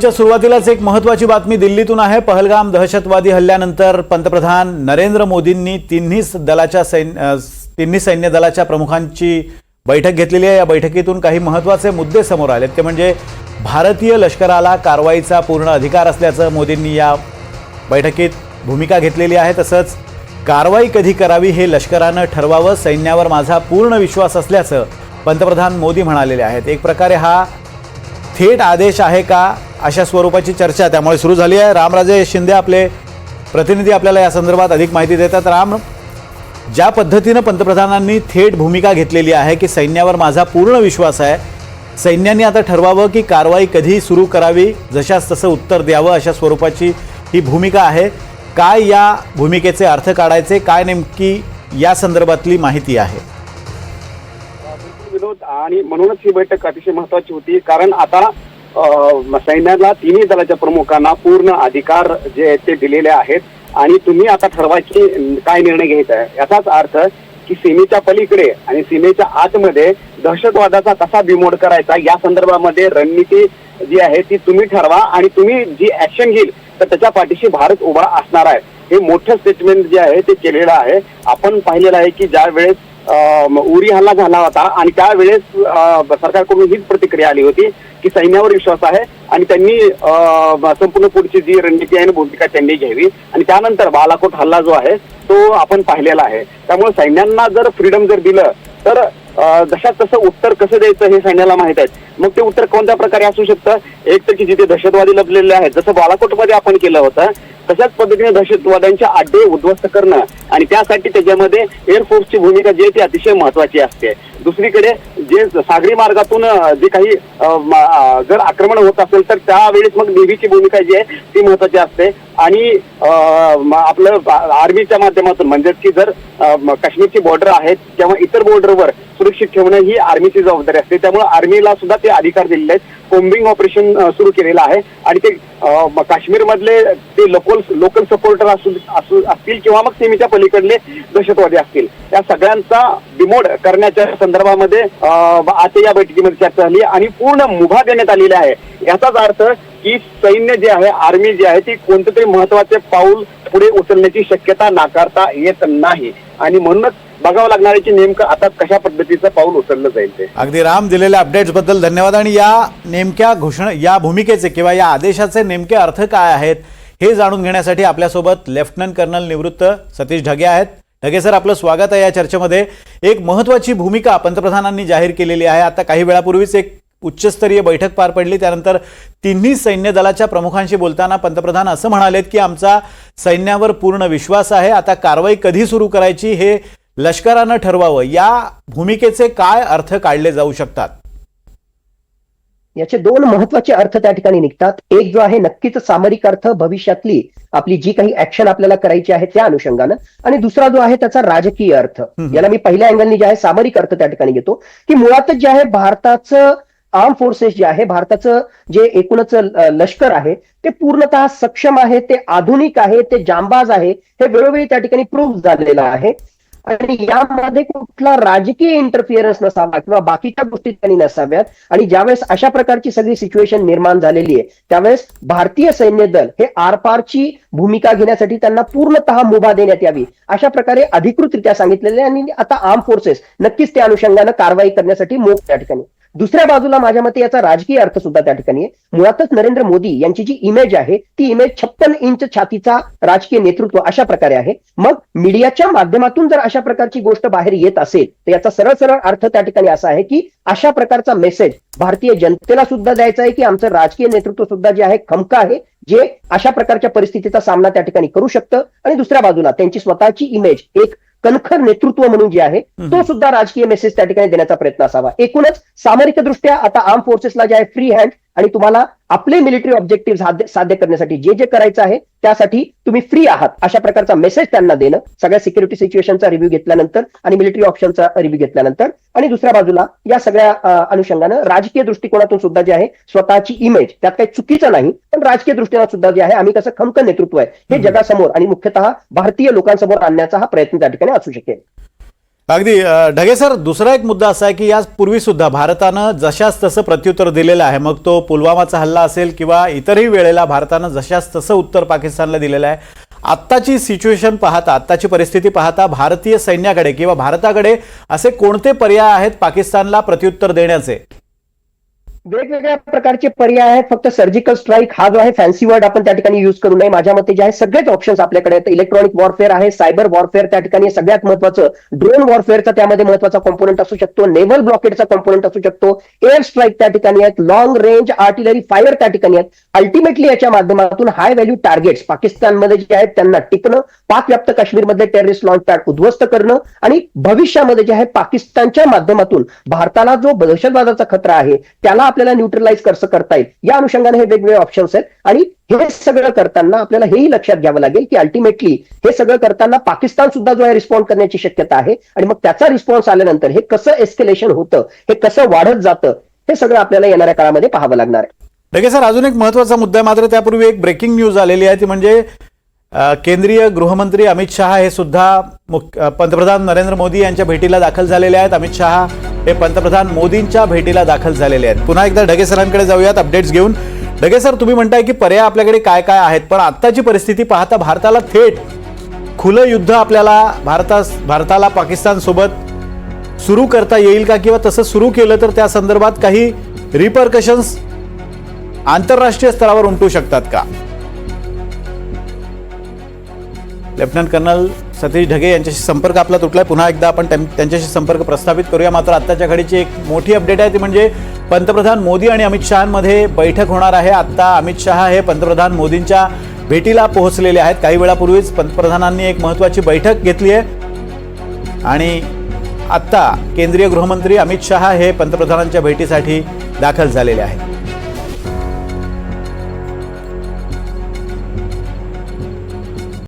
सुरुवातीलाच एक महत्त्वाची बातमी दिल्लीतून आहे। पहलगाम दहशतवादी हल्ल्यानंतर पंतप्रधान नरेंद्र मोदींनी तिन्ही सैन्य दलाच्या प्रमुखांची बैठक घेतलेली आहे। या बैठकीतून काही महत्त्वाचे मुद्दे समोर आलेत, ते म्हणजे भारतीय लष्कराला कारवाईचा पूर्ण अधिकार असल्याचं मोदींनी या बैठकीत भूमिका घेतलेली आहे। तसंच कारवाई कधी करावी हे लष्करानं ठरवावं, सैन्यावर माझा पूर्ण विश्वास असल्याचं पंतप्रधान मोदी म्हणालेले आहेत। एक प्रकारे हा थेट आदेश आहे का, अशा स्वरूपाची चर्चा त्यामुळे सुरू झाली आहे। रामराजे शिंदे आपले प्रतिनिधी आपल्याला या संदर्भात अधिक माहिती देतात। राम, ज्या पद्धतीने पंतप्रधानांनी थेट भूमिका घेतलेली आहे की सैन्यावर माझा पूर्ण विश्वास आहे, सैन्याने आता ठरवावं की कारवाई कधी सुरू करावी, जशास तसं उत्तर द्यावं, अशा स्वरूपाची ही भूमिका आहे। काय या भूमिकेचे अर्थ काढायचे, काय नेमकी या संदर्भातली माहिती आहे? विनोद, आणि म्हणूनच ही बैठक अतिशय महत्वाची होती, कारण आता सैन्याला तिन्ही दलाच्या प्रमुखांना पूर्ण अधिकार जे आहेत ते दिलेले आहेत आणि तुम्ही आता ठरवायची काय निर्णय घ्यायचा आहे। याचाच अर्थ की सीमेच्या पलीकडे आणि सीमेच्या आतमध्ये दहशतवादाचा कसा बिमोड करायचा या संदर्भामध्ये रणनीती जी आहे ती तुम्ही ठरवा आणि तुम्ही जी ऍक्शन घेईल तर त्याच्या पाठीशी भारत उभा असणार आहे। हे मोठं स्टेटमेंट जे आहे ते केलेलं आहे। आपण पाहिलेलं आहे की ज्या वेळेस उरी हल्ला झाला होता आणि त्यावेळेस सरकारकडून हीच प्रतिक्रिया आली होती की सैन्यावर विश्वास आहे आणि त्यांनी संपूर्ण पुढची जी रणनीती आहे भूमिका त्यांनी घ्यावी, आणि त्यानंतर बालाकोट हल्ला जो आहे तो आपण पाहिलेला आहे। त्यामुळे सैन्यांना जर फ्रीडम जर दिलं तर जशात तसं उत्तर कसं द्यायचं हे सैन्याला माहित आहे। मग ते उत्तर कोणत्या प्रकारे असू शकतं, एक तर की जिथे दहशतवादी लपलेले आहेत, जसं बालाकोटमध्ये आपण केलं होतं तशाच पद्धतीने दहशतवाद्यांचे अड्डे उद्ध्वस्त करणं, आणि त्यासाठी त्याच्यामध्ये एअरफोर्सची भूमिका जी आहे ती अतिशय महत्वाची असते। दुसरीकडे जे सागरी मार्गातून जे काही जर आक्रमण होत असेल तर त्यावेळेस मग नेव्हीची भूमिका जी आहे ती महत्वाची असते, आणि आपलं आर्मीच्या माध्यमातून म्हणजे की जर काश्मीरची बॉर्डर आहेत किंवा इतर बॉर्डरवर सुरक्षित ठेवणं ही आर्मीची जबाबदारी असते। त्यामुळे आर्मीला सुद्धा ते अधिकार दिलेले आहेत। कोम्बिंग ऑपरेशन सुरू केलेलं आहे आणि ते काश्मीरमधले ते लोकल सपोर्टर असतील किंवा मग सीमेच्या पलीकडले दहशतवादी असतील, या सगळ्यांचा बिमोड करण्याच्या संदर्भामध्ये आता या बैठकीमध्ये चर्चा झाली आणि पूर्ण मुभा देण्यात आलेला आहे। याचाच अर्थ की सैन्य जे आहे, आर्मी जी आहे ती कोणतं तरी महत्वाचे पाऊल पुढे उचलण्याची शक्यता नाकारता येत नाही, आणि म्हणूनच बघावं लागणार आहे की नेमकं आता कशा पद्धतीचं पाऊल उचललं जाईल ते। अगदी राम, दिलेल्या अपडेट्स बद्दल धन्यवाद। आणि या नेमक्या घोषणा, या भूमिकेचे किंवा या आदेशाचे नेमके अर्थ काय आहेत हे जाणून घेण्यासाठी आपल्यासोबत लेफ्टनंट कर्नल निवृत्त सतीश ढगे आहेत। ढगे सर, आपलं स्वागत आहे या चर्चेमध्ये। एक महत्वाची भूमिका पंतप्रधानांनी जाहीर केलेली आहे। आता काही वेळापूर्वीच एक उच्चस्तरीय बैठक पार पडली, त्यानंतर तिन्ही सैन्य दलाच्या प्रमुखांशी बोलताना पंतप्रधान असं म्हणालेत की आमचा सैन्यावर पूर्ण विश्वास आहे, आता कारवाई कधी सुरू करायची हे लष्करानं ठरवावं। या भूमिकेचे काय अर्थ काढले जाऊ शकतात? याचे दोन महत्वाचे अर्थ त्या ठिकाणी निघतात। एक जो आहे नक्कीच सामरिक अर्थ, भविष्यातली आपली जी काही ऍक्शन आपल्याला करायची आहे त्या अनुषंगानं, आणि दुसरा जो आहे त्याचा राजकीय अर्थ। याला मी पहिल्या अँगलनी जे आहे सामरिक अर्थ त्या ठिकाणी घेतो की मुळातच जे आहे भारताचं आर्म फोर्सेस जे आहे, भारताचं जे एकूणच लष्कर आहे ते पूर्णतः सक्षम आहे, ते आधुनिक आहे, ते जांबाज आहे, हे वेळोवेळी त्या ठिकाणी प्रूव्ह झालेलं आहे। आणि यामध्ये कुठला राजकीय इंटरफिअरन्स नसावा किंवा बाकीच्या गोष्टी त्यांनी नसाव्यात। आणि ज्यावेळेस अशा प्रकारची सगळी सिच्युएशन निर्माण झालेली आहे त्यावेळेस भारतीय सैन्य दल हे आरपारची भूमिका घेण्यासाठी त्यांना पूर्णतः मुभा देण्यात यावी अशा प्रकारे अधिकृतरित्या सांगितलेले, आणि आता आर्म फोर्सेस नक्कीच त्या अनुषंगानं कारवाई करण्यासाठी मोक त्या ठिकाणी। दुसऱ्या बाजूला माझ्या मते याचा राजकीय अर्थ सुद्धा त्या ठिकाणी आहे। मुळातच नरेंद्र मोदी यांची जी इमेज आहे ती इमेज 56 इंच छातीचा राजकीय नेतृत्व अशा प्रकारे आहे। मग मीडियाच्या माध्यमातून जर अशा प्रकारची गोष्ट बाहेर येत असेल तर याचा सरळ सरळ अर्थ त्या ठिकाणी असा आहे की अशा प्रकारचा मेसेज भारतीय जनतेला सुद्धा द्यायचा आहे की आमचं राजकीय नेतृत्व सुद्धा जे आहे खमका आहे, जे अशा प्रकारच्या परिस्थितीचा सामना त्या ठिकाणी करू शकतं, आणि दुसऱ्या बाजूला त्यांची स्वतःची इमेज एक कणखर नेतृत्व म्हणून जे आहे तो सुद्धा राजकीय मेसेज त्या ठिकाणी देण्याचा प्रयत्न असावा। एकूणच सामरिकदृष्ट्या आता आर्म फोर्सेसला जे आहे फ्री हँड, आणि तुम्हाला आपले मिलिटरी ऑब्जेक्टिव्ह साध्य करण्यासाठी जे जे करायचं आहे त्यासाठी तुम्ही फ्री आहात अशा प्रकारचा मेसेज त्यांना देणं, सगळ्या सिक्युरिटी सिच्युएशनचा रिव्ह्यू घेतल्यानंतर आणि मिलिटरी ऑप्शनचा रिव्ह्यू घेतल्यानंतर, आणि दुसऱ्या बाजूला या सगळ्या अनुषंगानं राजकीय दृष्टिकोनातून सुद्धा जे आहे स्वतःची इमेज, त्यात काही चुकीचं नाही पण राजकीय दृष्टीने सुद्धा जे आहे आम्ही कसं खमकन नेतृत्व आहे हे जगासमोर आणि मुख्यतः भारतीय लोकांसमोर आणण्याचा हा प्रयत्न त्या ठिकाणी असू शकेल। अगदी ढगे सर, दुसरा एक मुद्दा असा आहे की यापूर्वी सुद्धा भारतानं जशास तसं प्रत्युत्तर दिलेलं आहे. मग तो पुलवामाचा हल्ला असेल किंवा इतरही वेळेला भारतानं जशास तसं उत्तर पाकिस्तानला दिलेलं आहे. आत्ताची सिच्युएशन पाहता, आत्ताची परिस्थिती पाहता भारतीय सैन्याकडे किंवा भारताकडे असे कोणते पर्याय आहेत पाकिस्तानला प्रत्युत्तर देण्याचे? वेगवेगळ्या प्रकारचे पर्याय आहेत. फक्त सर्जिकल स्ट्राईक हा जो आहे फॅन्सी वर्ड आपण त्या ठिकाणी युज करू नये. माझ्या मते जे आहे सगळेच ऑप्शन्स आपल्याकडे आहेत. इलेक्ट्रॉनिक वॉरफेअर आहे, सायबर वॉरफेअर त्या ठिकाणी सगळ्यात महत्वाचं, ड्रोन वॉरफेअरचा त्यामध्ये महत्वाचा कॉम्पोनंट असू शकतो, नेव्हल ब्लॉकेटचा कॉम्पोनंट असू शकतो, एअर स्ट्राईक त्या ठिकाणी आहेत, लॉंग रेंज आर्टिलरी फायर त्या ठिकाणी आहेत. अल्टिमेटली याच्या माध्यमातून हाय व्हॅल्यू टार्गेट्स पाकिस्तानमध्ये जे आहेत त्यांना टिपणं, पाक व्याप्त काश्मीरमध्ये टेररिस्ट लॉन्च पॅड उद्ध्वस्त करणं आणि भविष्यामध्ये जे आहे पाकिस्तानच्या माध्यमातून भारताला जो दहशतवादाचा खतरा आहे त्याला आपल्याला न्यूट्रलाइज कसं करता येईल या अनुषंगाने हे वेगवेगळे ऑप्शन्स आहेत. आणि हे सगळं करताना आपल्याला हेही लक्षात घ्यावं लागेल की अल्टिमेटली हे सगळं करताना पाकिस्तान सुद्धा जो आहे रिस्पॉन्ड करण्याची शक्यता आहे. आणि मग त्याचा रिस्पॉन्स आल्यानंतर हे कसं एस्केलेशन होतं, हे कसं वाढत जातं, हे सगळं आपल्याला येणाऱ्या काळामध्ये पाहावं लागणार आहे. ढगे सर, अजून एक महत्वाचा मुद्दा आहे. मात्र त्यापूर्वी एक ब्रेकिंग न्यूज आलेली आहे, ती म्हणजे केंद्रीय गृहमंत्री अमित शहा हे सुद्धा पंतप्रधान नरेंद्र मोदी यांच्या भेटीला दाखल झालेले आहेत. अमित शहा हे पंतप्रधान मोदींच्या भेटीला दाखल झालेले आहेत. पुन्हा एकदा ढगे सरांकडे जाऊयात अपडेट्स घेऊन. ढगे सर, तुम्ही म्हणताय की पर्याय आपल्याकडे काय काय आहेत, पण आत्ताची परिस्थिती पाहता भारताला थेट खुलं युद्ध आपल्याला भारताला पाकिस्तान सोबत सुरू करता येईल का, किंवा तसं सुरू केलं तर त्या संदर्भात काही रिपरकशन्स आंतरराष्ट्रीय स्तरावर उमटू शकतात का? लेफ्टनंट कर्नल सतीश ढगे यांच्याशी संपर्क आपला तुटलाय. पुन्हा एकदा आपण त्यांच्याशी संपर्क प्रस्थापित करूया. मात्र आत्ताच्या घडीची एक मोठी अपडेट आहे, ती म्हणजे पंतप्रधान मोदी आणि अमित शहांमध्ये बैठक होणार आहे. आता अमित शहा हे पंतप्रधान मोदींच्या भेटीला पोहोचलेले आहेत. काही वेळापूर्वीच पंतप्रधानांनी एक महत्त्वाची बैठक घेतली आहे आणि आत्ता केंद्रीय गृहमंत्री अमित शहा हे पंतप्रधानांच्या भेटीसाठी दाखल झालेले आहेत.